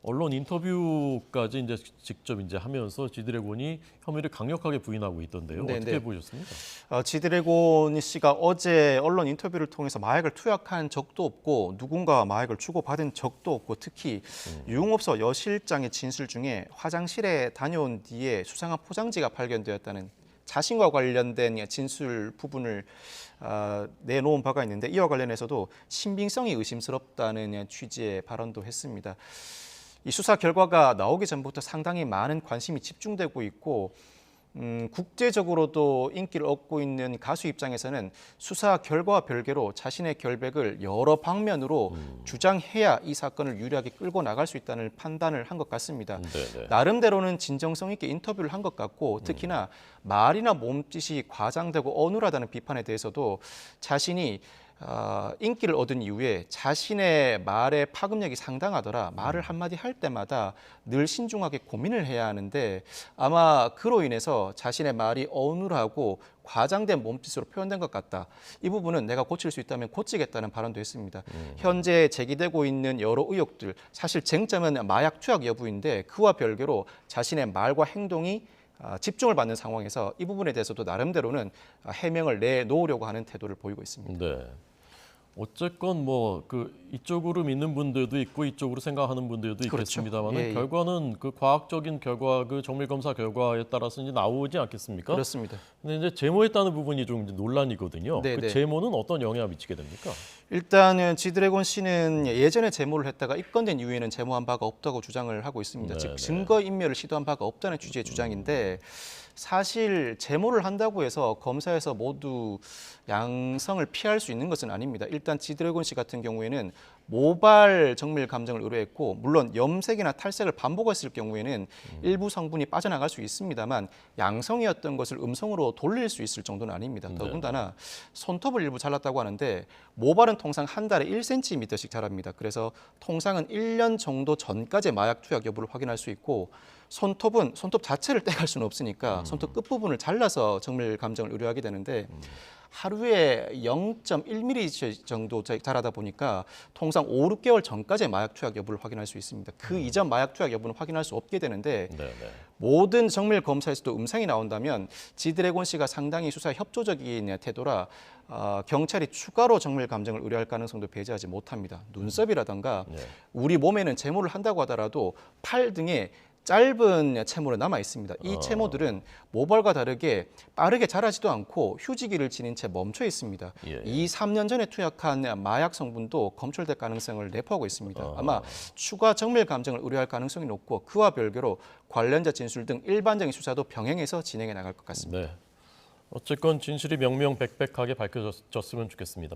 언론 인터뷰까지 이제 직접 이제 하면서 지드래곤이 혐의를 강력하게 부인하고 있던데요. 네, 어떻게 네. 보셨습니까? 지드래곤 씨가 어제 언론 인터뷰를 통해서 마약을 투약한 적도 없고 누군가 마약을 주고받은 적도 없고 특히 유흥업소 여 실장의 진술 중에 화장실에 다녀온 뒤에 수상한 포장지가 발견되었다는 자신과 관련된 진술 부분을 내놓은 바가 있는데 이와 관련해서도 신빙성이 의심스럽다는 취지의 발언도 했습니다. 이 수사 결과가 나오기 전부터 상당히 많은 관심이 집중되고 있고 국제적으로도 인기를 얻고 있는 가수 입장에서는 수사 결과와 별개로 자신의 결백을 여러 방면으로 주장해야 이 사건을 유리하게 끌고 나갈 수 있다는 판단을 한 것 같습니다. 네네. 나름대로는 진정성 있게 인터뷰를 한 것 같고 특히나 말이나 몸짓이 과장되고 어눌하다는 비판에 대해서도 자신이 인기를 얻은 이후에 자신의 말의 파급력이 상당하더라. 말을 한마디 할 때마다 늘 신중하게 고민을 해야 하는데 아마 그로 인해서 자신의 말이 어눌하고 과장된 몸짓으로 표현된 것 같다. 이 부분은 내가 고칠 수 있다면 고치겠다는 발언도 했습니다. 현재 제기되고 있는 여러 의혹들, 사실 쟁점은 마약 투약 여부인데 그와 별개로 자신의 말과 행동이 집중을 받는 상황에서 이 부분에 대해서도 나름대로는 해명을 내놓으려고 하는 태도를 보이고 있습니다. 네. 어쨌건 뭐 이쪽으로 믿는 분들도 있고 이쪽으로 생각하는 분들도 그렇죠. 있겠습니다만 예, 예. 결과는 그 과학적인 결과, 그 정밀 검사 결과에 따라서 이제 나오지 않겠습니까? 그렇습니다. 근데 이제 제모했다는 부분이 좀 이제 논란이거든요. 네, 그 네. 제모는 어떤 영향을 미치게 됩니까? 일단은 지드래곤 씨는 예전에 제모를 했다가 입건된 이후에는 제모한 바가 없다고 주장을 하고 있습니다. 네, 즉 네. 증거 인멸을 시도한 바가 없다는 취지의 주장인데 사실 제모를 한다고 해서 검사에서 모두 양성을 피할 수 있는 것은 아닙니다. 일단 지드래곤 씨 같은 경우에는 모발 정밀 감정을 의뢰했고 물론 염색이나 탈색을 반복했을 경우에는 일부 성분이 빠져나갈 수 있습니다만 양성이었던 것을 음성으로 돌릴 수 있을 정도는 아닙니다. 더군다나 손톱을 일부 잘랐다고 하는데 모발은 통상 한 달에 1cm씩 자랍니다. 그래서 통상은 1년 정도 전까지 마약 투약 여부를 확인할 수 있고 손톱은 손톱 자체를 떼갈 수는 없으니까 손톱 끝부분을 잘라서 정밀 감정을 의뢰하게 되는데 하루에 0.1mm 정도 자라다 보니까 통상 5, 6개월 전까지 마약 투약 여부를 확인할 수 있습니다. 그 이전 마약 투약 여부는 확인할 수 없게 되는데 네, 네. 모든 정밀 검사에서도 음성이 나온다면 지드래곤 씨가 상당히 수사에 협조적인 태도라 경찰이 추가로 정밀 감정을 의뢰할 가능성도 배제하지 못합니다. 눈썹이라든가 네. 우리 몸에는 제모를 한다고 하더라도 팔 등에 짧은 채모는 남아 있습니다. 이 채모들은 모발과 다르게 빠르게 자라지도 않고 휴지기를 지닌 채 멈춰 있습니다. 예, 예. 2, 3년 전에 투약한 마약 성분도 검출될 가능성을 내포하고 있습니다. 아마 추가 정밀 감정을 의뢰할 가능성이 높고 그와 별개로 관련자 진술 등 일반적인 수사도 병행해서 진행해 나갈 것 같습니다. 네. 어쨌건 진실이 명명백백하게 밝혀졌으면 좋겠습니다.